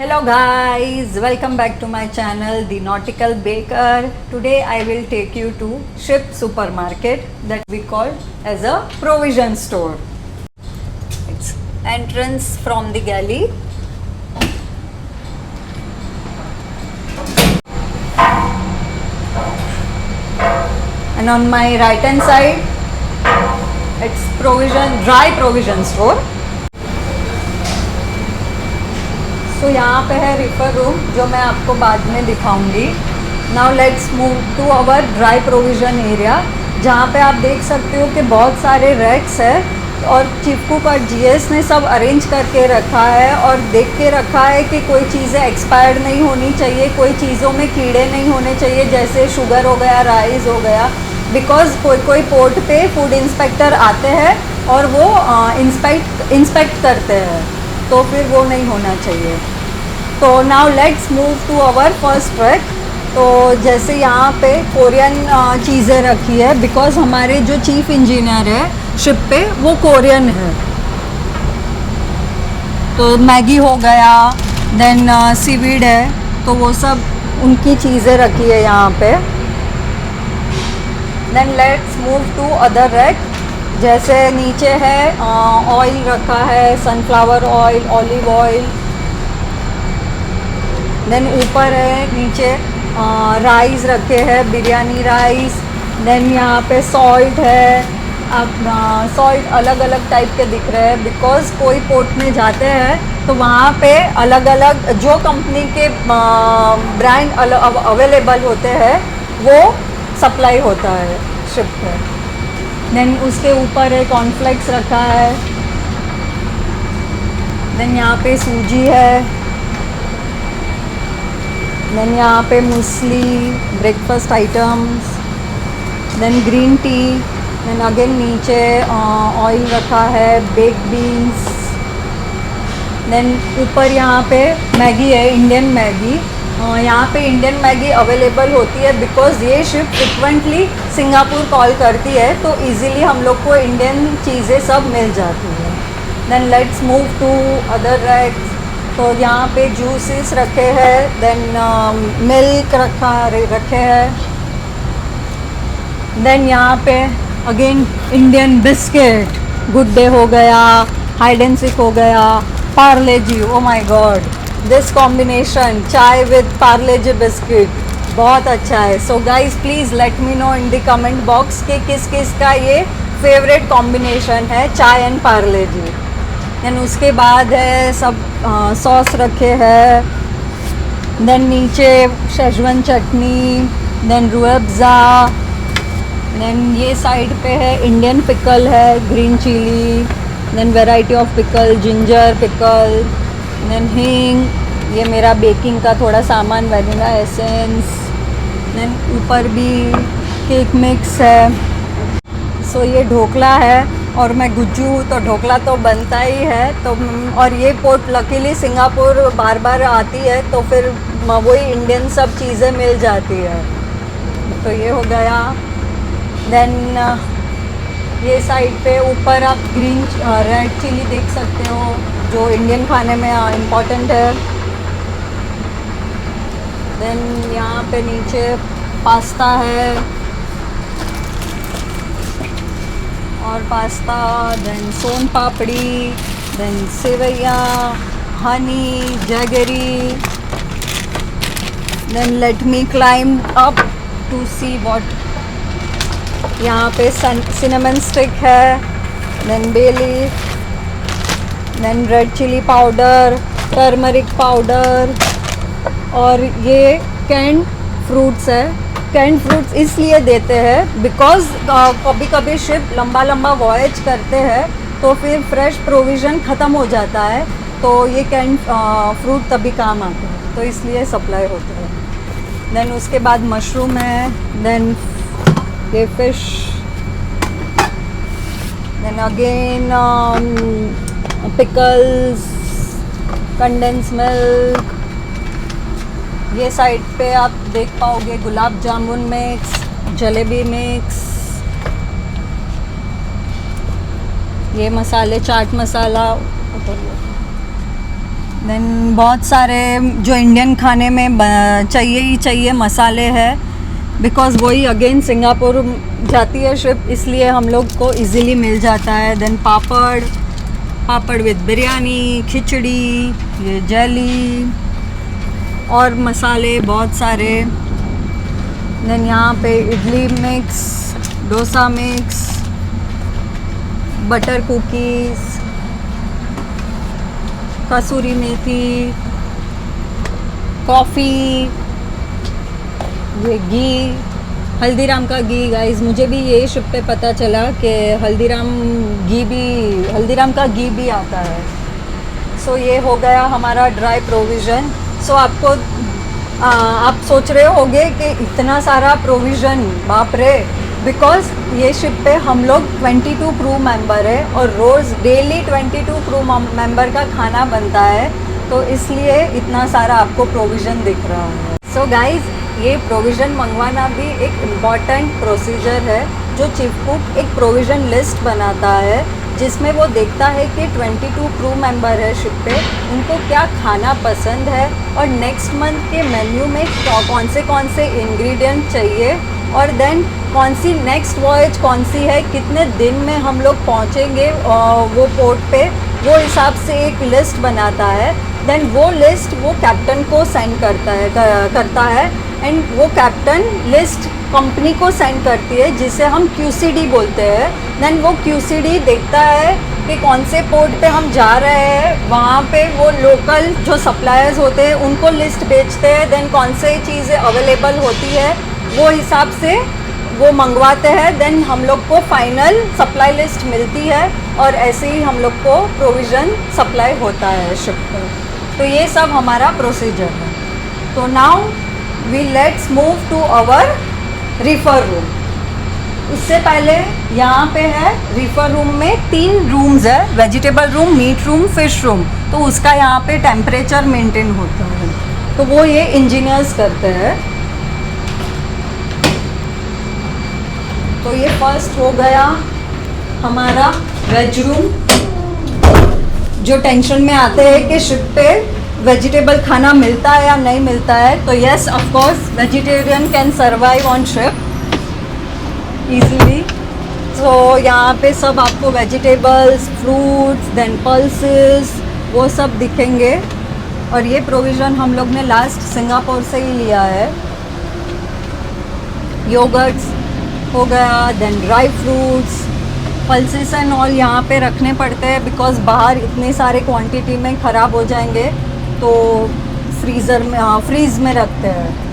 Hello guys, welcome back to my channel The Nautical Baker. Today I will take you to Ship Supermarket that we call as a provision store. It's entrance from the galley. And on my right hand side it's dry provision store. तो यहाँ पे है refer room जो मैं आपको बाद में दिखाऊंगी. Now let's move to our dry provision area जहाँ पे आप देख सकते हो कि बहुत सारे रैक्स है और चिपकू का जीएस ने सब अरेंज करके रखा है और देख के रखा है कि कोई चीज़ें एक्सपायर्ड नहीं होनी चाहिए, कोई चीज़ों में कीड़े नहीं होने चाहिए, जैसे शुगर हो गया, राइस हो गया. बिकॉज़ कोई पोर्ट पे फूड इंस्पेक्टर आते हैं और वो इंस्पेक्ट करते हैं, तो फिर वो नहीं होना चाहिए. तो now let's move to our first rack. तो जैसे यहाँ पे कोरियन चीज़ें रखी है बिकॉज़ हमारे जो चीफ इंजीनियर है शिप पे वो कोरियन है. तो मैगी हो गया, देन सीवीड है, तो वो सब उनकी चीज़ें रखी है यहाँ पे. Then let's move to other rack. जैसे नीचे है ऑयल रखा है, sunflower oil, olive oil. Then ऊपर है नीचे राइस रखे हैं, बिरयानी राइस. देन यहाँ पे सॉल्ट है. अब सॉल्ट अलग अलग टाइप के दिख रहे हैं बिकॉज़ कोई पोर्ट में जाते हैं तो वहाँ पे अलग अलग जो कंपनी के ब्रांड अवेलेबल होते हैं वो सप्लाई होता है शिप पे. देन उसके ऊपर एक कॉर्नफ्लेक्स रखा है. देन यहाँ पे सूजी है. देन यहाँ पे muesli, breakfast items. Then green tea. Then again नीचे ऑयल रखा है, बेक बीन्स. देन ऊपर यहाँ पे मैगी है, इंडियन मैगी. यहाँ पे इंडियन मैगी अवेलेबल होती है बिकॉज़ ये शिप फ्रिक्वेंटली सिंगापुर कॉल करती है, तो इजीली हम लोग को इंडियन चीज़ें सब मिल जाती है. Then let's move to other racks. तो यहाँ पे जूसेस रखे हैं. देन मिल्क रखे हैं. देन यहाँ पे again Indian biscuit, Good Day हो गया, हाइड एंड सीक हो गया, Parle G. Oh my God, this combination chai with Parle G biscuit बहुत अच्छा है. So guys please let me know in the comment box कि किस किस का ये फेवरेट कॉम्बिनेशन है, चाय एंड पार्ले जी. देन उसके बाद है सब सॉस रखे हैं. देन नीचे Schezwan chutney, then Rooh Afza. Then ये साइड पे है इंडियन पिकल है, green chilli. Then variety of pickle, ginger pickle. Then हींग, ये मेरा बेकिंग का थोड़ा सामान, वैनिला एसेंस. देन ऊपर भी केक मिक्स है. सो ये ढोकला है और मैं गुज्जू हूँ तो ढोकला तो बनता ही है. तो और ये पोर्ट लकीली सिंगापुर बार बार आती है तो फिर वही इंडियन सब चीज़ें मिल जाती है. तो ये हो गया. देन ये साइड पे ऊपर आप ग्रीन रेड चिली देख सकते हो जो इंडियन खाने में इम्पॉर्टेंट है. देन यहाँ पे नीचे पास्ता है और pasta. Then soan papdi, then sevaiyan, honey, jaggery. Then let me climb up to see what. यहाँ पे सिनेमन स्टिक है. Then bay leaf. Then red chilli powder, turmeric powder. और ये कैंड फ्रूट्स है. कैंड फ्रूट्स इसलिए देते हैं बिकॉज़ कभी कभी शिप लंबा लंबा वॉयज करते हैं तो फिर फ्रेश प्रोविज़न ख़त्म हो जाता है, तो ये कैंड फ्रूट तभी काम आते हैं, तो इसलिए सप्लाई होते हैं. देन उसके बाद मशरूम है. देन ये fish. Then again pickles, condense milk. ये साइड पे आप देख पाओगे गुलाब जामुन मिक्स, जलेबी मिक्स. ये मसाले, चाट मसाला. देन बहुत सारे जो इंडियन खाने में चाहिए ही चाहिए मसाले हैं, बिकॉज़ वही अगेन सिंगापुर जाती है शिप, इसलिए हम लोग को इजीली मिल जाता है। देन पापड़ विद बिरयानी, खिचड़ी, ये जेली और मसाले बहुत सारे। देन यहाँ पे idli mix, dosa mix, butter cookies, kasuri methi, coffee, ये घी, हल्दीराम का घी। गाइस मुझे भी ये शिप पे पता चला कि हल्दीराम का घी भी आता है। सो ये हो गया हमारा ड्राई प्रोविज़न। सो आप सोच रहे होंगे कि इतना सारा प्रोविज़न, बाप रे, बिकॉज़ ये शिप पे हम लोग 22 क्रू मेंबर है और रोज़ डेली 22 क्रू मेंबर का खाना बनता है, तो इसलिए इतना सारा आपको प्रोविज़न दिख रहा है। सो गाइस ये प्रोविज़न मंगवाना भी एक इम्पॉर्टेंट प्रोसीजर है, जो चीफ कुक एक प्रोविज़न लिस्ट बनाता है जिसमें वो देखता है कि 22 क्रू मेंबर है शिप पे, उनको क्या खाना पसंद है और नेक्स्ट मंथ के मेन्यू में कौन से इंग्रेडिएंट चाहिए, और देन कौन सी नेक्स्ट वॉयज कौन सी है, कितने दिन में हम लोग पहुँचेंगे वो पोर्ट पे, वो हिसाब से एक लिस्ट बनाता है। देन वो लिस्ट वो कैप्टन को सेंड करता है एंड वो कैप्टन लिस्ट कंपनी को सेंड करती है, जिसे हम QCD बोलते हैं। देन वो QCD देखता है कि कौन से पोर्ट पे हम जा रहे हैं, वहाँ पे वो लोकल जो सप्लायर्स होते हैं उनको लिस्ट बेचते हैं। देन कौन से चीज़ें अवेलेबल होती है वो हिसाब से वो मंगवाते हैं। देन हम लोग को फाइनल सप्लाई लिस्ट मिलती है और ऐसे ही हम लोग को प्रोविज़न सप्लाई होता है शिप पर। तो ये सब हमारा प्रोसीजर है। तो now we let's move to our reefer room. उससे पहले यहाँ पे है रिफर रूम में 3 रूम्स है, vegetable room, meat room, fish room. तो उसका यहाँ पे टेम्परेचर मेंटेन होता है, तो वो ये इंजीनियर्स करते हैं। तो ये फर्स्ट हो गया हमारा वेज रूम। जो टेंशन में आते हैं कि शिप पे वेजिटेबल खाना मिलता है या नहीं मिलता है, तो yes of course vegetarian can survive on ship easily. तो यहाँ पे सब आपको वेजिटेबल्स, फ्रूट्स, देन पल्सेस वो सब दिखेंगे। और ये प्रोविज़न हम लोग ने लास्ट सिंगापुर से ही लिया है। योगर्ट्स हो गया, then dry fruits, pulses and all यहाँ पे रखने पड़ते हैं, बिकॉज़ बाहर इतने सारे क्वांटिटी में ख़राब हो जाएंगे, तो फ्रीज़ में रखते हैं।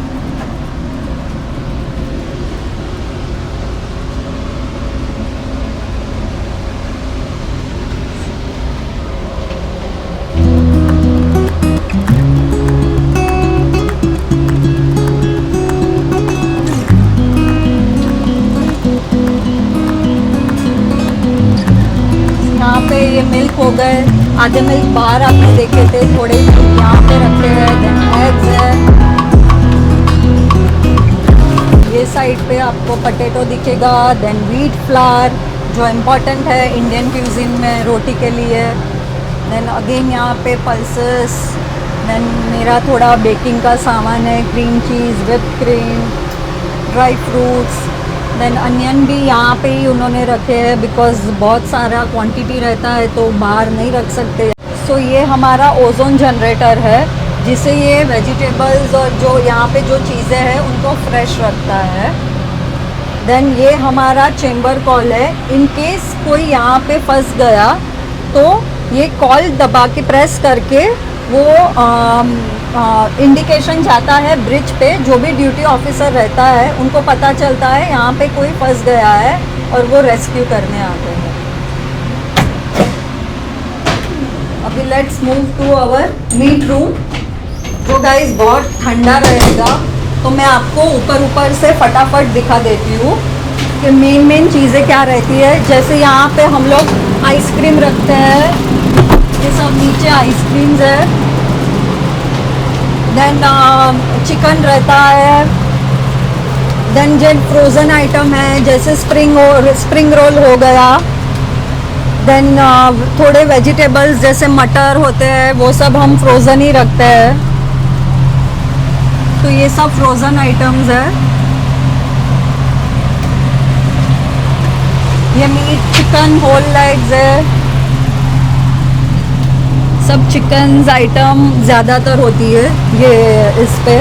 ये मिल्क हो गए, आधे मिल्क बाहर आपने देखे थे, थोड़े यहाँ पे रखे हैं। देन एग्स है, ये साइड पे आपको पटेटो दिखेगा। देन व्हीट फ्लावर जो इम्पोर्टेंट है इंडियन क्यूजिन में रोटी के लिए। देन अगेन यहाँ पे पल्सेस। देन मेरा थोड़ा बेकिंग का सामान है, cream cheese, whip cream, dry fruits. Then onion भी यहाँ पे ही उन्होंने रखे हैं, बिकॉज़ बहुत सारा क्वांटिटी रहता है तो बाहर नहीं रख सकते। सो ये हमारा ओजोन जनरेटर है, जिसे ये वेजिटेबल्स और जो यहाँ पे जो चीज़ें हैं उनको फ्रेश रखता है। देन ये हमारा चेम्बर कॉल है, इन केस कोई यहाँ पे फंस गया तो ये कॉल दबा के प्रेस करके वो इंडिकेशन जाता है ब्रिज पे। जो भी ड्यूटी ऑफिसर रहता है उनको पता चलता है यहाँ पे कोई फंस गया है और वो रेस्क्यू करने आते हैं। अभी let's move to our meat room, जो गाइस बहुत ठंडा रहेगा, तो मैं आपको ऊपर से फटाफट दिखा देती हूँ कि मेन चीज़ें क्या रहती है। जैसे यहाँ पे हम लोग आइसक्रीम रखते हैं, ये सब नीचे आइसक्रीम्स है। देन चिकन रहता है। देन जो फ्रोज़न आइटम है, जैसे स्प्रिंग रोल हो गया। देन थोड़े वेजिटेबल्स जैसे मटर होते हैं वो सब हम फ्रोज़न ही रखते हैं, तो ये सब फ्रोज़न आइटम्स है। ये मीट चिकन होल लेग्स है, सब चिकन आइटम ज़्यादातर होती है ये इस पे।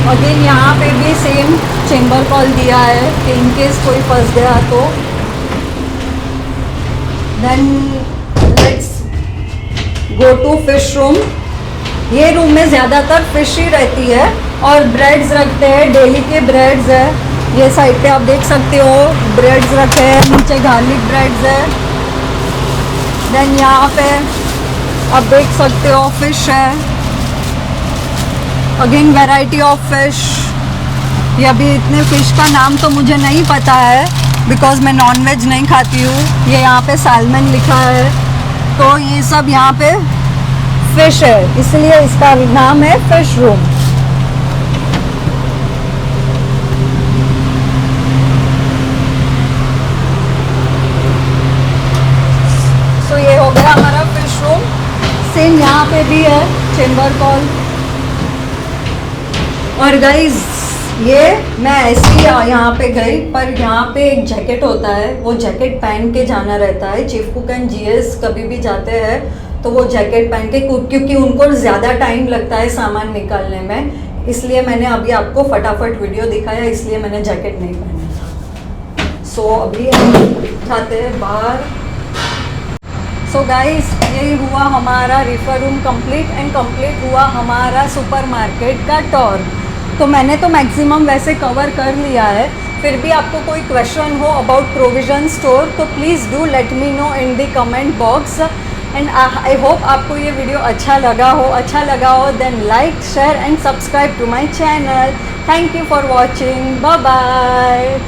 अगेन यहाँ पे भी सेम चेम्बर कॉल दिया है कि इन केस कोई फंस गया तो। Then let's go to fish room. ये रूम में ज़्यादातर फिश ही रहती है और ब्रेड्स रखते हैं, डेली के ब्रेड्स है। ये साइड पे आप देख सकते हो ब्रेड्स रखे हैं, नीचे गार्लिक ब्रेड्स है। देन यहाँ पे आप देख सकते हो फिश है, अगेन वैरायटी ऑफ फिश। ये अभी इतने फ़िश का नाम तो मुझे नहीं पता है बिकॉज़ मैं नॉन वेज नहीं खाती हूँ। ये यहाँ पे सैल्मन लिखा है, तो ये सब यहाँ पे फ़िश है, इसलिए इसका नाम है फ़िश रूम। सो ये हो गया हमारा फ़िश रूम। सेम यहाँ पे भी है चेम्बर कॉल। और गाइज ये मैं ऐसे ही यहाँ पे गई, पर यहाँ पे एक जैकेट होता है, वो जैकेट पहन के जाना रहता है। चीफ कुक एंड जीएस कभी भी जाते हैं तो वो जैकेट पहन के, क्योंकि उनको ज़्यादा टाइम लगता है सामान निकालने में, इसलिए मैंने अभी आपको फटाफट वीडियो दिखाया, इसलिए मैंने जैकेट नहीं पहना था। सो अभी हम जाते हैं बाहर। सो गाइस ये हुआ हमारा refer room complete and complete हुआ हमारा सुपरमार्केट का टूर। तो मैंने तो मैक्सिमम वैसे कवर कर लिया है, फिर भी आपको कोई क्वेश्चन हो अबाउट प्रोविजन स्टोर तो please do let me know in the comment box. And I hope आपको ये वीडियो अच्छा लगा हो then like share and subscribe to my channel. Thank you for watching, bye bye.